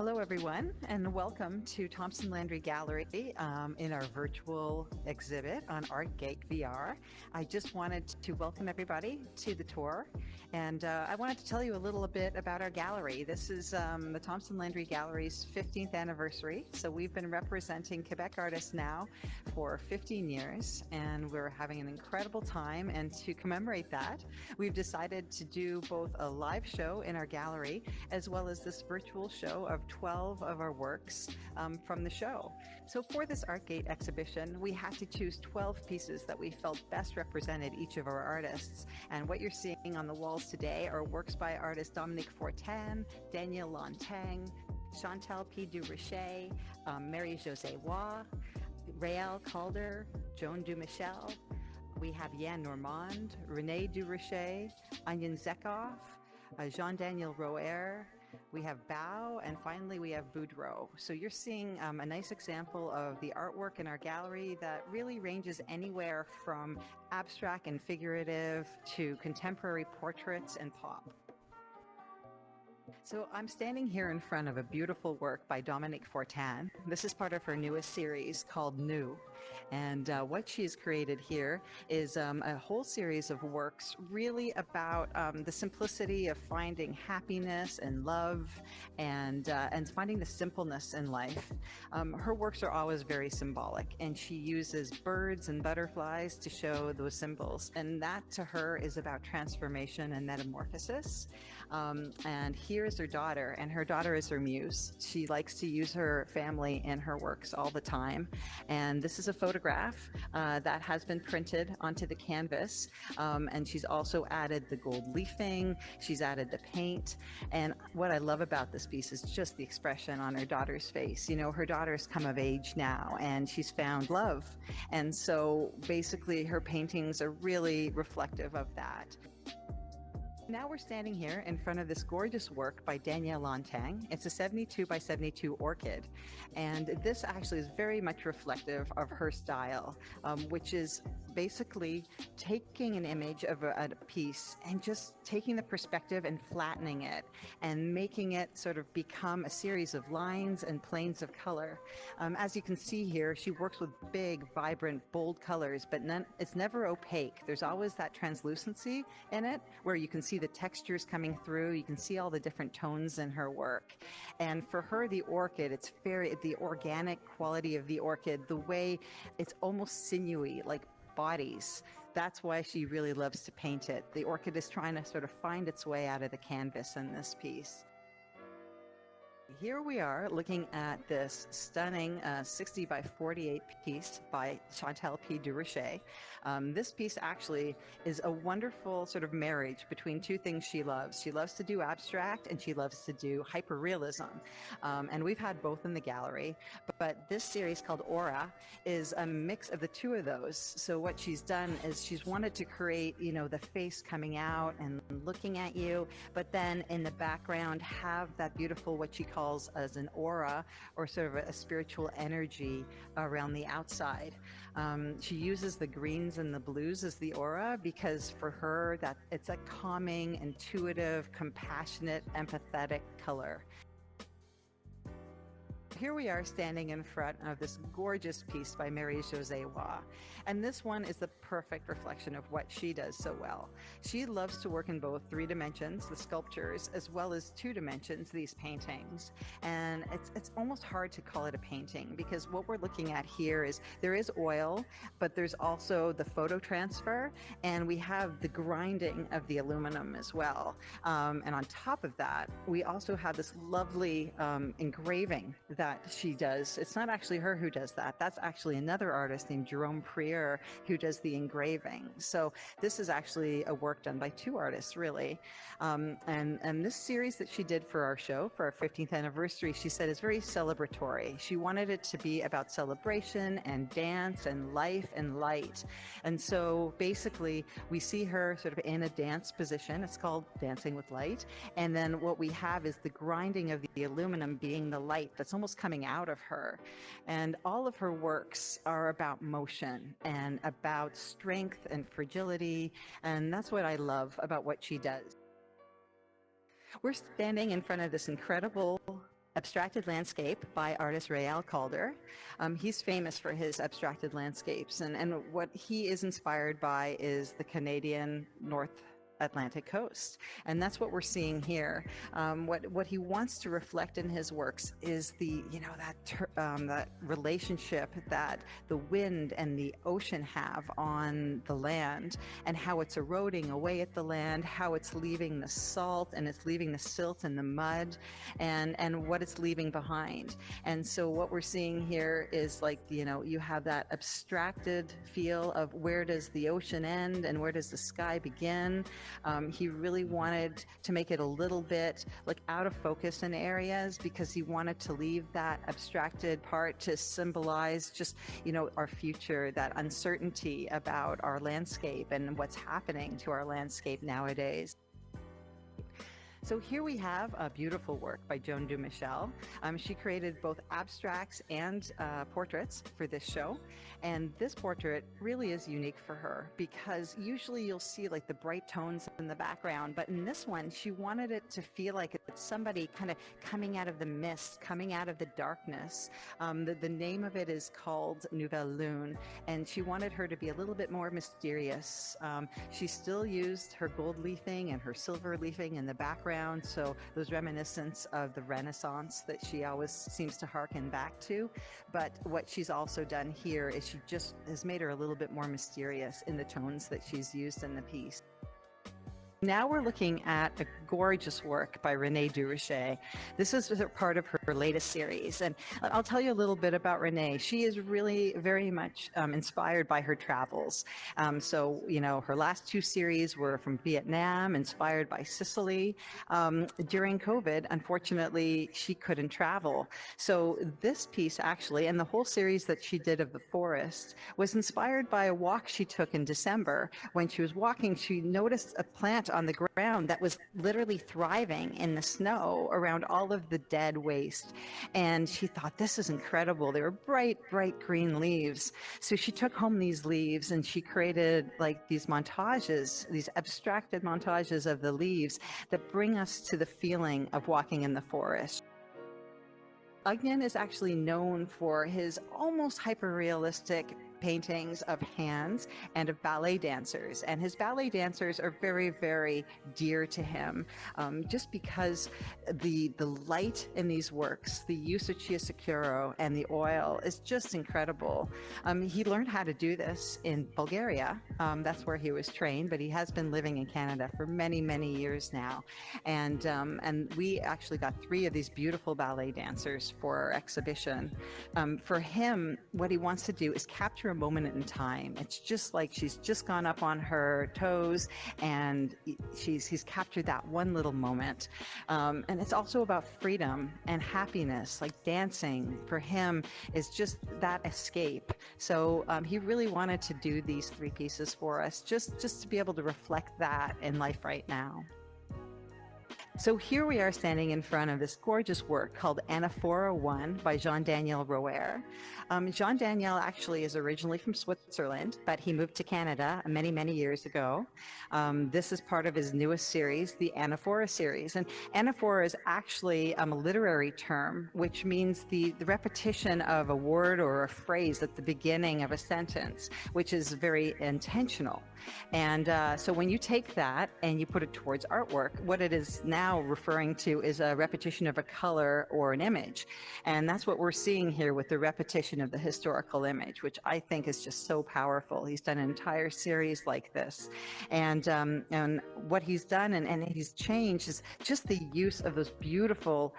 Hello, everyone, and welcome to Thompson Landry Gallery in our virtual exhibit on ArtGate VR. I just wanted to welcome everybody to the tour, and I wanted to tell you a little bit about our gallery. This is the Thompson Landry Gallery's 15th anniversary, so we've been representing Quebec artists now for 15 years, and we're having an incredible time, and to commemorate that, we've decided to do both a live show in our gallery as well as this virtual show of 12 of our works from the show. So for this ArtGate exhibition, we had to choose 12 pieces that we felt best represented each of our artists. And what you're seeing on the walls today are works by artists Dominique Fortan, Danielle Lintang, Chantal P Duroches, Josewa, Raphael Calder, Joan Du Maurier. We have Yann Normand, Rene Durache, Unzip Jean-Daniel Roer. We have Boudreau, and finally we have Boudreau. So you're seeing a nice example of the artwork in our gallery that really ranges anywhere from abstract and figurative to contemporary portraits and pop. So I'm standing here in front of a beautiful work by Dominique Fortan. This is part of her newest series called New. And what she's created here is a whole series of works really about the simplicity of finding happiness and love and finding the simpleness in life. Her works are always very symbolic, and she uses birds and butterflies to show those symbols. And that to her is about transformation and metamorphosis. And here's her daughter, and her daughter is her muse. She likes to use her family in her works all the time. And this is a photograph that has been printed onto the canvas. And she's also added the gold leafing. She's added the paint. And what I love about this piece is just the expression on her daughter's face. You know, her daughter's come of age now, and she's found love. And so basically her paintings are really reflective of that. Now we're standing here in front of this gorgeous work by Danielle Lintang. It's a 72 by 72 orchid. And this actually is very much reflective of her style, which is basically taking an image of a piece and just taking the perspective and flattening it and making it sort of become a series of lines and planes of color. As you can see here, she works with big, vibrant, bold colors, but it's never opaque. There's always that translucency in it where you can see the textures coming through. You can see all the different tones in her work. And for her, the orchid, it's the organic quality of the orchid, the way it's almost sinewy, like bodies. That's why she really loves to paint it. The orchid is trying to sort of find its way out of the canvas in this piece. Here we are looking at this stunning 60 by 48 piece by Chantal P Duroches. This piece actually is a wonderful sort of marriage between two things she loves. She loves to do abstract and she loves to do hyperrealism. And we've had both in the gallery, but this series called Aura is a mix of the two of those. So what she's done is she's wanted to create, you know, the face coming out and looking at you, but then in the background have that beautiful, what she calls as an aura, or sort of a spiritual energy around the outside. She uses the greens and the blues as the aura because for her that it's a calming, intuitive, compassionate, empathetic color. Here we are standing in front of this gorgeous piece by Josewa. And this one is the perfect reflection of what she does so well. She loves to work in both 3 dimensions, the sculptures, as well as 2 dimensions, these paintings. And it's almost hard to call it a painting because what we're looking at here is there is oil, but there's also the photo transfer, and we have the grinding of the aluminum as well. And on top of that, we also have this lovely engraving that she does. It's not actually her who does that. That's actually another artist named Joanne Du Maurier who does the engraving. So this is actually a work done by 2 artists, really. And this series that she did for our show, for our 15th anniversary, she said is very celebratory. She wanted it to be about celebration and dance and life and light. And so basically we see her sort of in a dance position. It's called Dancing with Light. And then what we have is the grinding of the aluminum being the light that's almost coming out of her. And all of her works are about motion and about strength and fragility. And that's what I love about what she does. We're standing in front of this incredible Abstracted Landscape by artist Raphael Calder. He's famous for his abstracted landscapes, and what he is inspired by is the Canadian North Atlantic coast, and that's what we're seeing here. What he wants to reflect in his works is the that relationship that the wind and the ocean have on the land, and how it's eroding away at the land, how it's leaving the salt and it's leaving the silt and the mud, and what it's leaving behind. And so what we're seeing here is, like, you have that abstracted feel of where does the ocean end and where does the sky begin. He really wanted to make it a little bit like out of focus in areas, because he wanted to leave that abstracted part to symbolize just, our future, that uncertainty about our landscape and what's happening to our landscape nowadays. So here we have a beautiful work by Joan Du Maurier. She created both abstracts and portraits for this show. And this portrait really is unique for her, because usually you'll see like the bright tones in the background, but in this one, she wanted it to feel like it's somebody kind of coming out of the mist, coming out of the darkness. The name of it is called Nouvelle Lune, and she wanted her to be a little bit more mysterious. She still used her gold leafing and her silver leafing in the background, so those reminiscence of the Renaissance that she always seems to harken back to. But what she's also done here is she just has made her a little bit more mysterious in the tones that she's used in the piece. Now we're looking at a gorgeous work by Rene Durache. This is part of her latest series, and I'll tell you a little bit about Rene. She is really very much inspired by her travels. So, her last two series were from Vietnam, inspired by Sicily. During COVID, unfortunately, she couldn't travel. So this piece actually, and the whole series that she did of the forest, was inspired by a walk she took in December. When she was walking, she noticed a plant on the ground that was literally thriving in the snow around all of the dead waste. And she thought, this is incredible. They were bright, bright green leaves. So she took home these leaves and she created like these montages, these abstracted montages of the leaves that bring us to the feeling of walking in the forest. Ugnan is actually known for his almost hyper-realistic paintings of hands and of ballet dancers, and his ballet dancers are very, very dear to him, just because the light in these works, the use of chiaroscuro and the oil is just incredible. He learned how to do this in Bulgaria. That's where he was trained, but he has been living in Canada for many, many years now, and we actually got 3 of these beautiful ballet dancers for our exhibition. For him, what he wants to do is capture a moment in time. It's just like she's just gone up on her toes and he's captured that one little moment. And it's also about freedom and happiness, like dancing for him is just that escape. So he really wanted to do these 3 pieces for us, just to be able to reflect that in life right now. So here we are standing in front of this gorgeous work called Anaphora 1 by Danielle Lintang. Danielle actually is originally from Switzerland, but he moved to Canada many, many years ago. This is part of his newest series, the Anaphora series. And Anaphora is actually a literary term, which means the repetition of a word or a phrase at the beginning of a sentence, which is very intentional. And so when you take that and you put it towards artwork, what it is now referring to is a repetition of a color or an image. And that's what we're seeing here with the repetition of the historical image, which I think is just so powerful. He's done an entire series like this. And what he's done and he's changed is just the use of those beautiful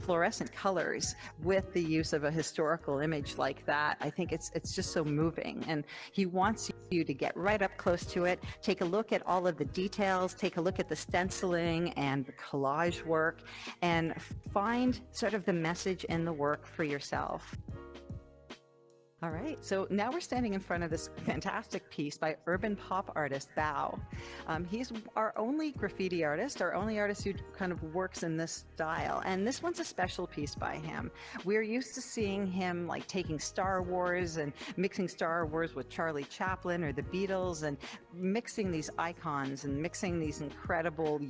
fluorescent colors with the use of a historical image like that. I think it's just so moving. And he wants you to get right up close to it, take a look at all of the details, take a look at the stenciling and the collage work, and find sort of the message in the work for yourself. All right, so now we're standing in front of this fantastic piece by urban pop artist Bao. He's our only graffiti artist, our only artist who kind of works in this style, and this one's a special piece by him. We're used to seeing him like taking Star Wars and mixing Star Wars with Charlie Chaplin or the Beatles, and mixing these icons and mixing these incredible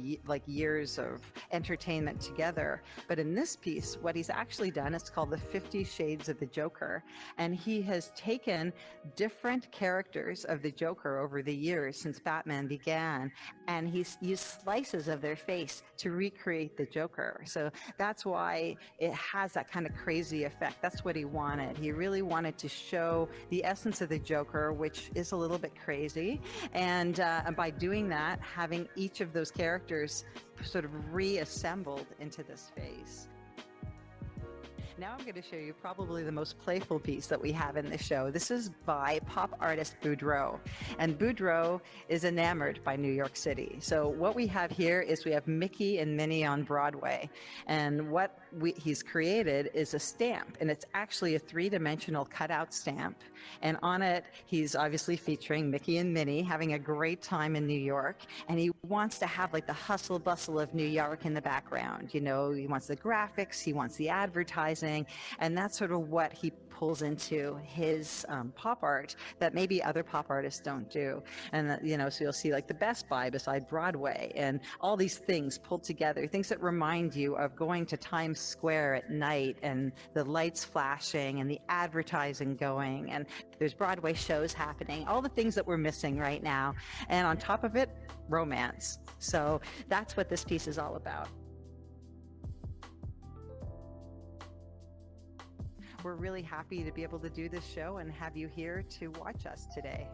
years of entertainment together. But in this piece, what he's actually done is called the 50 Shades of the Joker, and he has taken different characters of the Joker over the years since Batman began, and he's used slices of their face to recreate the Joker. So that's why it has that kind of crazy effect. That's what he wanted. He really wanted to show the essence of the Joker, which is a little bit crazy, and by doing that, having each of those characters sort of reassembled into this face. Now I'm going to show you probably the most playful piece that we have in the show. This is by pop artist Boudreau. And Boudreau is enamored by New York City. So what we have here is we have Mickey and Minnie on Broadway. And what he's created is a stamp. And it's actually a three-dimensional cutout stamp. And on it, he's obviously featuring Mickey and Minnie having a great time in New York. And he wants to have like the hustle bustle of New York in the background. You know, he wants the graphics, he wants the advertising. And that's sort of what he pulls into his pop art that maybe other pop artists don't do. And, you know, so you'll see like the Best Buy beside Broadway and all these things pulled together, things that remind you of going to Times Square at night and the lights flashing and the advertising going. And there's Broadway shows happening, all the things that we're missing right now. And on top of it, romance. So that's what this piece is all about. We're really happy to be able to do this show and have you here to watch us today.